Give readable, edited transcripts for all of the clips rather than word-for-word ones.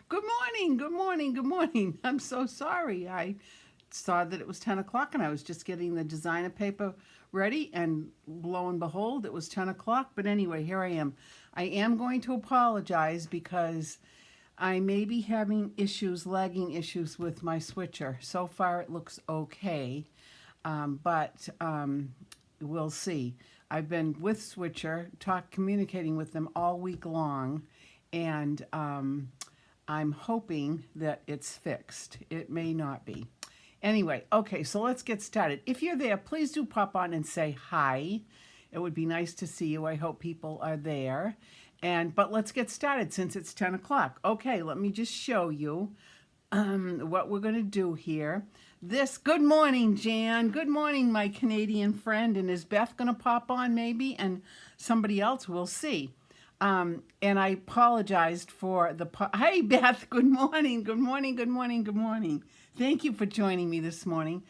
Good morning, good morning, good morning. I'm so sorry. I saw that it was 10 o'clock and I was just getting the designer paper ready, and lo and behold, it was 10 o'clock. But anyway, here I am. I am going to apologize because I may be having issues, lagging issues with my switcher. So far, it looks okay, but we'll see. I've been with Switcher, communicating with them all week long, and I'm hoping that it's fixed. It may not be. Anyway, okay, so let's get started. If you're there, please do pop on and say hi. It would be nice to see you. I hope people are there. But let's get started since it's 10 o'clock. Okay, let me just show you what we're going to do here. Good morning, Jan. Good morning, my Canadian friend. And is Beth going to pop on maybe? And somebody else, we'll see. And I apologized for hey, Beth, good morning, good morning, good morning, good morning. Thank you for joining me this morning.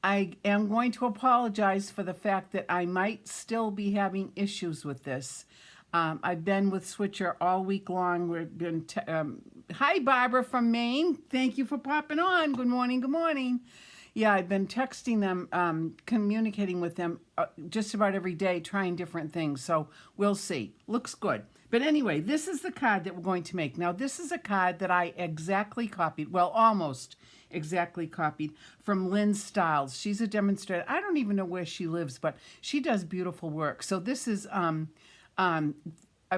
I am going to apologize for the fact that I might still be having issues with this. I've been with Switcher all week long. We've been, hi, Barbara from Maine. Thank you for popping on. Good morning, good morning. Yeah, I've been texting them, communicating with them just about every day, trying different things. So we'll see. Looks good. But anyway, this is the card that we're going to make. Now, this is a card that I exactly copied, well, almost exactly copied from Lynn Stiles. She's a demonstrator. I don't even know where she lives, but she does beautiful work. So this is, I've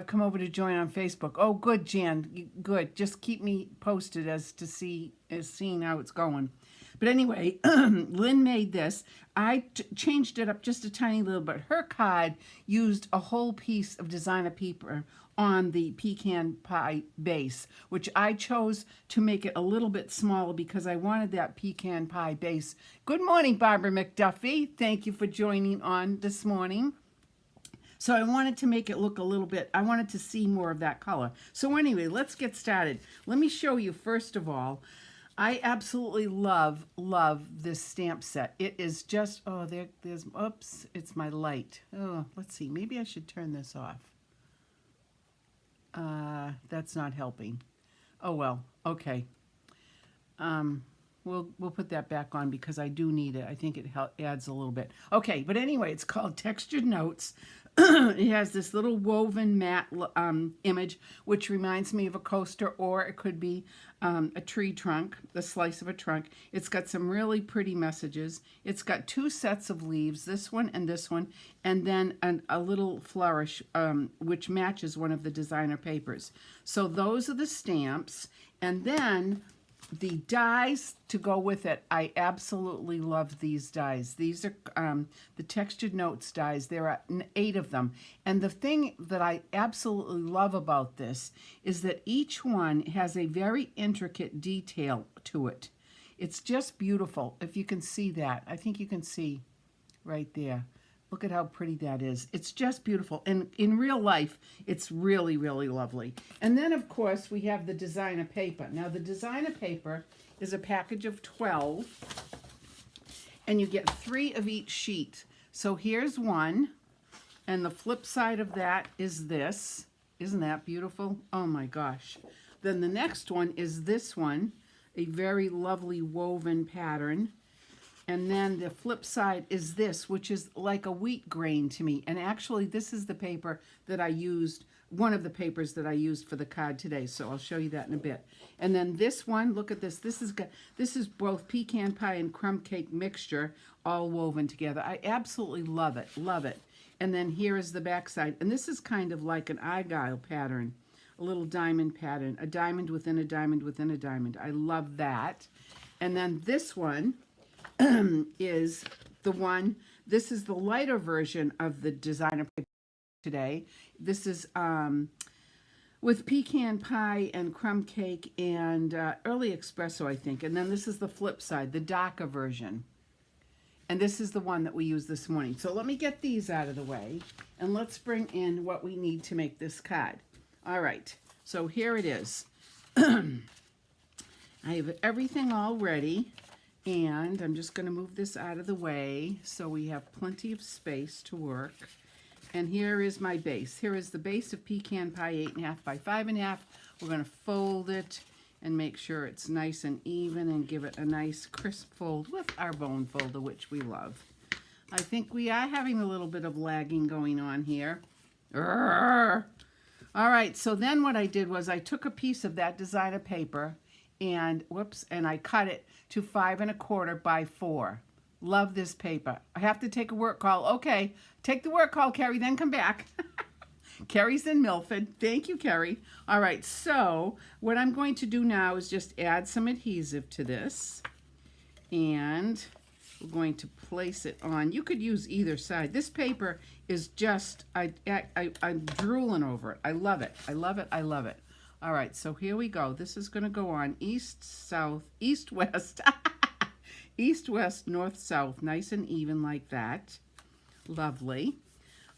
come over to join on Facebook. Oh, good, Jan. Good. Just keep me posted as seeing how it's going. But anyway, Lynn made this. I changed it up just a tiny little bit. Her card used a whole piece of designer paper on the pecan pie base, which I chose to make it a little bit smaller because I wanted that pecan pie base. Good morning, Barbara McDuffie. Thank you for joining on this morning. So I wanted to make it look a little bit, I wanted to see more of that color. So anyway, let's get started. Let me show you first of all, I absolutely love this stamp set. It is just, oh, there's, oops, it's my light. Oh, let's see, maybe I should turn this off. That's not helping. Oh, well, okay. We'll put that back on because I do need it. I think it adds a little bit. Okay, but anyway, it's called Textured Notes. It has this little woven matte image, which reminds me of a coaster, or it could be a tree trunk, the slice of a trunk. It's got some really pretty messages. It's got two sets of leaves, this one, and then a little flourish, which matches one of the designer papers. So those are the stamps, and then the dies to go with it. I absolutely love these dies. These are the Textured Notes dies. There are 8 of them. And the thing that I absolutely love about this is that each one has a very intricate detail to it. It's just beautiful. If you can see that, I think you can see right there. Look at how pretty that is. It's just beautiful. And in real life, it's really, really lovely. And then, of course, we have the designer paper. Now, the designer paper is a package of 12, and you get 3 of each sheet. So here's one, and the flip side of that is this. Isn't that beautiful? Oh, my gosh. Then the next one is this one, a very lovely woven pattern. And then the flip side is this, which is like a wheat grain to me. And actually, this is the paper that I used, one of the papers that I used for the card today. So I'll show you that in a bit. And then this one, look at this. This is both pecan pie and crumb cake mixture all woven together. I absolutely love it, love it. And then here is the back side. And this is kind of like an argyle pattern, a little diamond pattern, a diamond within a diamond within a diamond. I love that. And then this one is the one, this is the lighter version of the designer paper today. This is with pecan pie and crumb cake and early espresso, I think. And then this is the flip side, the darker version. And this is the one that we used this morning. So let me get these out of the way, and let's bring in what we need to make this card. All right, so here it is. I have everything all ready. And I'm just going to move this out of the way so we have plenty of space to work. And here is my base. Here is the base of pecan pie, 8.5 by 5.5. We're going to fold it and make sure it's nice and even and give it a nice crisp fold with our bone folder, which we love. I think we are having a little bit of lagging going on here. Urgh. All right, so then what I did was I took a piece of that designer paper and, whoops, and I cut it to 5 1/4 by 4. Love this paper. I have to take a work call. Okay, take the work call, Carrie, then come back. Carrie's in Milford. Thank you, Carrie. All right, so what I'm going to do now is just add some adhesive to this. And we're going to place it on. You could use either side. This paper is just, I'm drooling over it. I love it. I love it. I love it. All right, so here we go. This is going to go on east, south, east, west, east, west, north, south, nice and even like that. Lovely.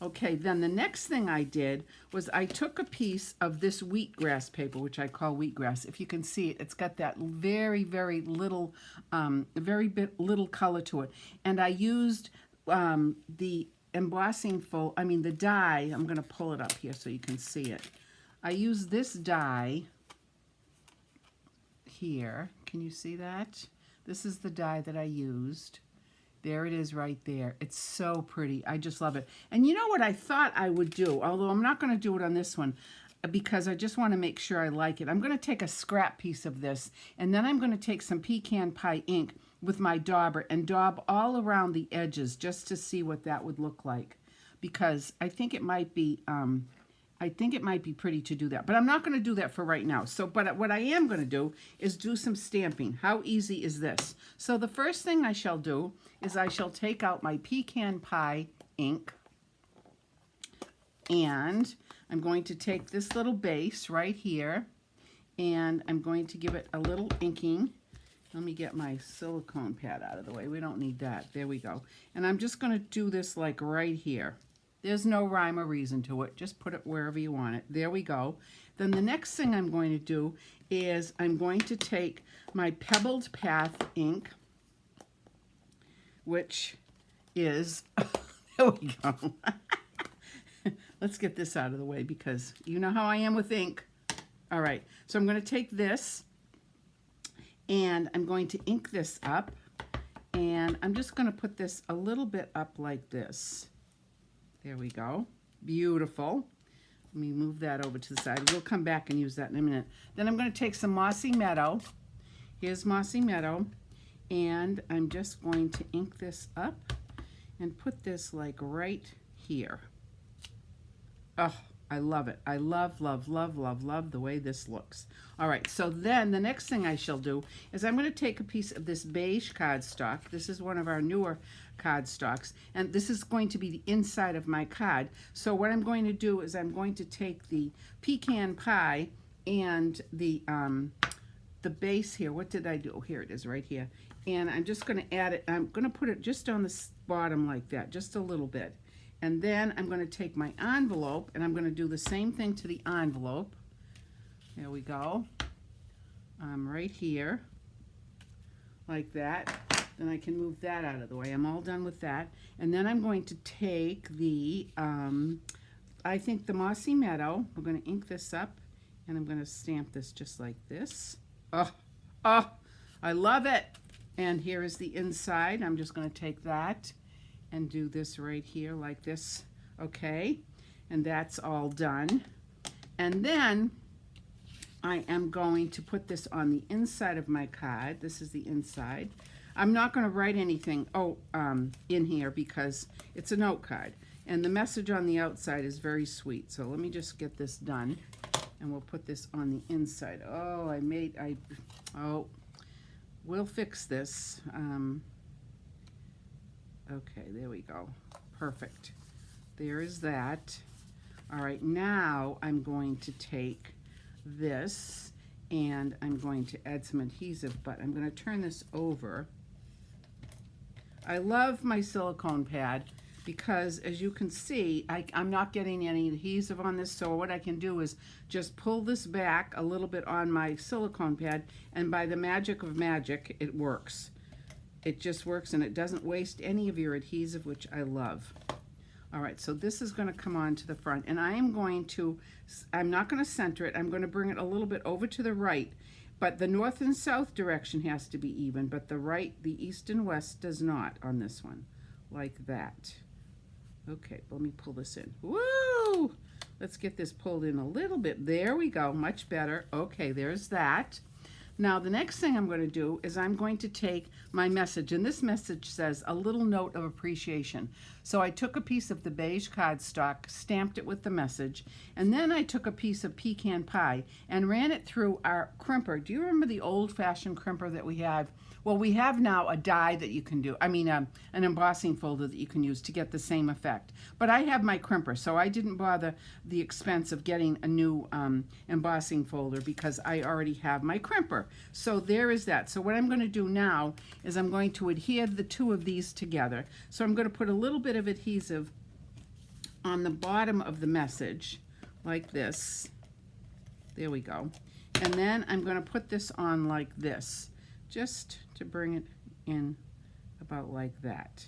Okay, then the next thing I did was I took a piece of this wheatgrass paper, which I call wheatgrass. If you can see it, it's got that very, very little, little color to it. And I used the embossing the die. I'm going to pull it up here so you can see it. I used this die here. Can you see that? This is the die that I used. There it is right there. It's so pretty. I just love it. And you know what I thought I would do, although I'm not going to do it on this one because I just want to make sure I like it. I'm going to take a scrap piece of this, and then I'm going to take some pecan pie ink with my dauber and daub all around the edges just to see what that would look like, because I think it might be pretty to do that, but I'm not going to do that for right now. So, but what I am going to do is do some stamping. How easy is this? So the first thing I shall do is I shall take out my pecan pie ink, and I'm going to take this little base right here, and I'm going to give it a little inking. Let me get my silicone pad out of the way. We don't need that. There we go. And I'm just going to do this like right here. There's no rhyme or reason to it. Just put it wherever you want it. There we go. Then the next thing I'm going to do is I'm going to take my Pebbled Path ink, which is, there we go. Let's get this out of the way because you know how I am with ink. All right, so I'm going to take this and I'm going to ink this up, and I'm just going to put this a little bit up like this. There we go. Beautiful. Let me move that over to the side. We'll come back and use that in a minute. Then I'm going to take some Mossy Meadow. Here's Mossy Meadow. And I'm just going to ink this up and put this like right here. Oh, I love it. I love, love, love, love, love the way this looks. All right, so then the next thing I shall do is I'm going to take a piece of this beige cardstock. This is one of our newer cardstocks, and this is going to be the inside of my card. So what I'm going to do is I'm going to take the pecan pie and the base here. What did I do? Here it is right here. And I'm just going to add it. I'm going to put it just on the bottom like that, just a little bit. And then I'm going to take my envelope and I'm going to do the same thing to the envelope. There we go. Right here, like that. Then I can move that out of the way. I'm all done with that. And then I'm going to take the, I think the Mossy Meadow. We're going to ink this up and I'm going to stamp this just like this. Oh, oh, I love it. And here is the inside. I'm just going to take that and do this right here like this. Okay, and that's all done. And then I am going to put this on the inside of my card. This is the inside. I'm not going to write anything in here because it's a note card. And the message on the outside is very sweet. So let me just get this done. And we'll put this on the inside. Oh, we'll fix this. Okay, there we go. Perfect. There is that. All right, now I'm going to take this and I'm going to add some adhesive, but I'm going to turn this over. I love my silicone pad because, as you can see, I'm not getting any adhesive on this, so what I can do is just pull this back a little bit on my silicone pad, and by the magic of magic, it works. It just works, and it doesn't waste any of your adhesive, which I love. All right, so this is going to come on to the front, and I'm not going to center it. I'm going to bring it a little bit over to the right, but the north and south direction has to be even, but the east and west does not on this one, like that. Okay, let me pull this in. Woo! Let's get this pulled in a little bit. There we go, much better. Okay, there's that. Now the next thing I'm going to do is I'm going to take my message, and this message says a little note of appreciation. So I took a piece of the beige cardstock, stamped it with the message, and then I took a piece of pecan pie and ran it through our crimper. Do you remember the old-fashioned crimper that we have? Well, we have now a die that you can do, an embossing folder that you can use to get the same effect. But I have my crimper, so I didn't bother the expense of getting a new embossing folder because I already have my crimper. So there is that. So what I'm going to do now is I'm going to adhere the two of these together. So I'm going to put a little bit of adhesive on the bottom of the message, like this. There we go. And then I'm going to put this on like this, just to bring it in about like that.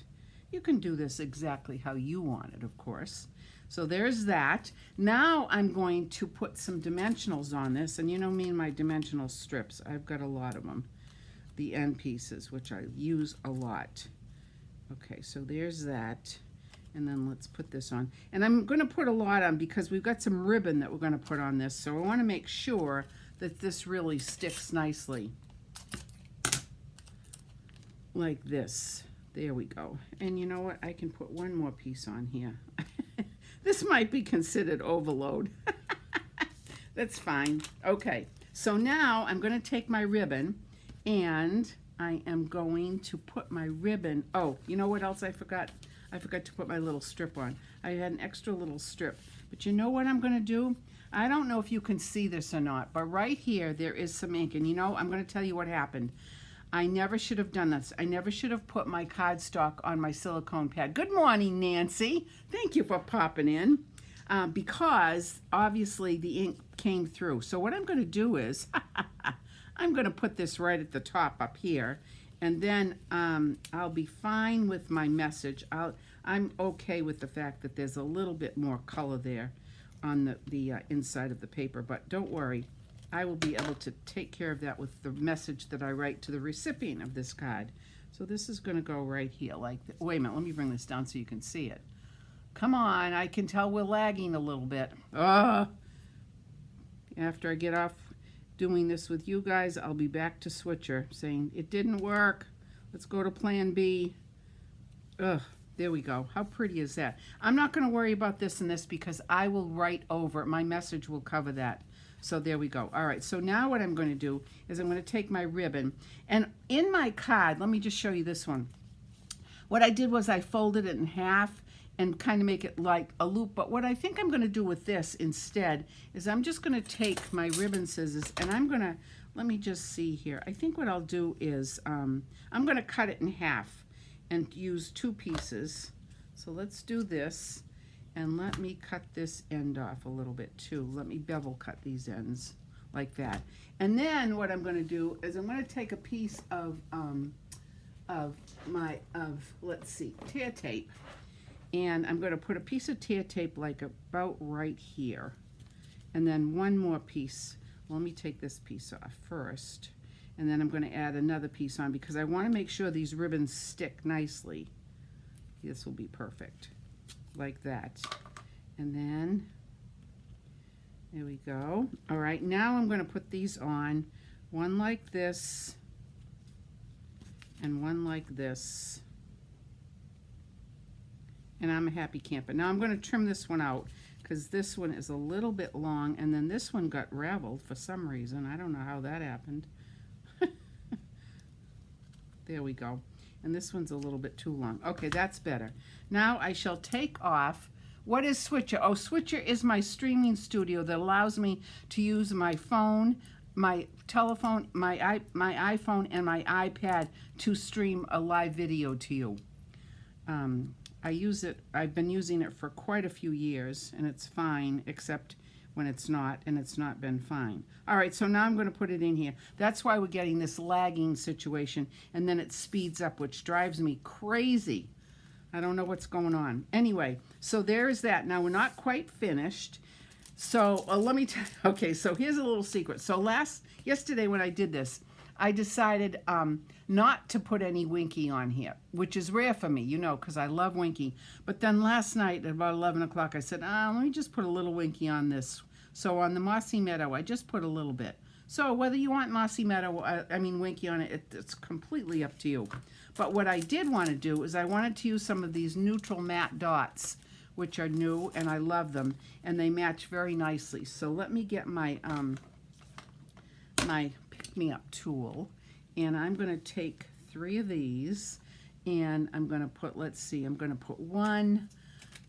You can do this exactly how you want it, of course. So there's that. Now I'm going to put some dimensionals on this, and you know me and my dimensional strips. I've got a lot of them. The end pieces, which I use a lot. Okay, so there's that. And then let's put this on. And I'm going to put a lot on because we've got some ribbon that we're going to put on this. So I want to make sure that this really sticks nicely. Like this. There we go. And you know what? I can put one more piece on here. This might be considered overload. That's fine. Okay, so now I'm going to take my ribbon and I am going to put my ribbon. Oh, you know what else I forgot? I forgot to put my little strip on. I had an extra little strip. But you know what I'm going to do? I don't know if you can see this or not, but right here there is some ink. And you know, I'm going to tell you what happened. I never should have done this. I never should have put my cardstock on my silicone pad. Good morning, Nancy. Thank you for popping in. Because obviously the ink came through. So what I'm going to do is I'm going to put this right at the top up here. And then I'll be fine with my message. I'm okay with the fact that there's a little bit more color there on the inside of the paper. But don't worry. I will be able to take care of that with the message that I write to the recipient of this card. So this is going to go right here like that. Wait a minute, let me bring this down so you can see it. Come on, I can tell we're lagging a little bit. After I get off doing this with you guys, I'll be back to Switcher saying, it didn't work. Let's go to plan B. There we go. How pretty is that? I'm not going to worry about this and this because I will write over. My message will cover that. So there we go. All right, so now what I'm going to do is I'm going to take my ribbon. And in my card, let me just show you this one. What I did was I folded it in half and kind of make it like a loop. But what I think I'm going to do with this instead is I'm just going to take my ribbon scissors and I'm going to, let me just see here. I think what I'll do is I'm going to cut it in half and use two pieces. So let's do this. And let me cut this end off a little bit too. Let me bevel cut these ends like that. And then what I'm going to do is I'm going to take a piece of let's see, tear tape, and I'm going to put a piece of tear tape like about right here, and then one more piece. Let me take this piece off first, and then I'm going to add another piece on because I want to make sure these ribbons stick nicely. This will be perfect. Like that. And then there we go. All right, now I'm going to put these on, one like this and one like this, and I'm a happy camper. Now I'm going to trim this one out because this one is a little bit long, and then this one got raveled for some reason. I don't know how that happened. There we go. And this one's a little bit too long. Okay, that's better. Now I shall take off. What is Switcher? Oh, Switcher is my streaming studio that allows me to use my phone, my telephone, my iPhone, and my iPad to stream a live video to you. I use it. I've been using it for quite a few years, and it's fine, except when it's not, and it's not been fine. All right, so now I'm going to put it in here. That's why we're getting this lagging situation, and then it speeds up, which drives me crazy. I don't know what's going on. Anyway, so there's that. Now we're not quite finished. So let me tell okay, so here's a little secret. So yesterday when I did this, I decided not to put any Winky on here, which is rare for me, you know, because I love Winky. But then last night at about 11 o'clock, I said, let me just put a little Winky on this. So on the Mossy Meadow, I just put a little bit. So whether you want Mossy Meadow, Winky on it, it's completely up to you. But what I did want to do is I wanted to use some of these neutral matte dots, which are new, and I love them, and they match very nicely. So let me get my my pick-me-up tool, and I'm going to take 3 of these, and I'm going to put, let's see, I'm going to put one,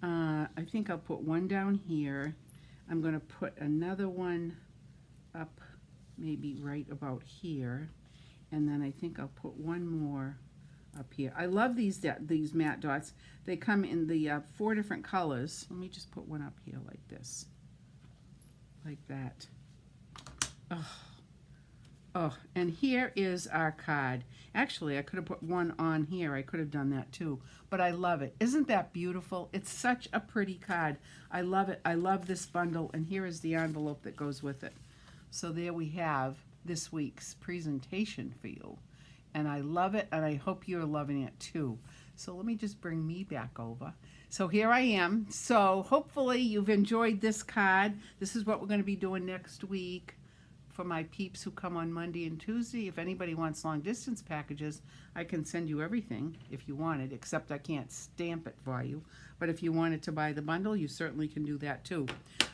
I think I'll put one down here. I'm going to put another one up maybe right about here, and then I think I'll put one more up here. I love these matte dots. They come in the 4 different colors. Let me just put one up here like this, like that. Oh, and here is our card. Actually, I could have put one on here. I could have done that too, but I love it. Isn't that beautiful? It's such a pretty card. I love it. I love this bundle, and here is the envelope that goes with it. So there we have this week's presentation for you. And I love it, and I hope you're loving it too. So let me just bring me back over. So here I am. So hopefully you've enjoyed this card. This is what we're going to be doing next week for my peeps who come on Monday and Tuesday. If anybody wants long distance packages, I can send you everything if you want it, except I can't stamp it for you. But if you wanted to buy the bundle, you certainly can do that too.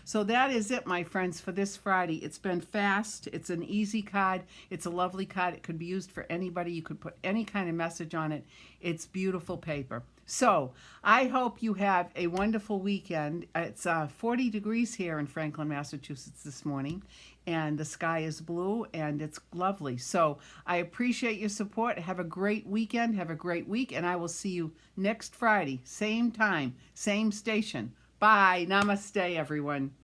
So that is it, my friends, for this Friday. It's been fast. It's an easy card. It's a lovely card. It could be used for anybody. You could put any kind of message on it. It's beautiful paper. So I hope you have a wonderful weekend. It's 40 degrees here in Franklin, Massachusetts this morning, and the sky is blue, and it's lovely. So I appreciate your support. Have a great weekend. Have a great week, and I will see you next Friday, same time, same station. Bye. Namaste, everyone.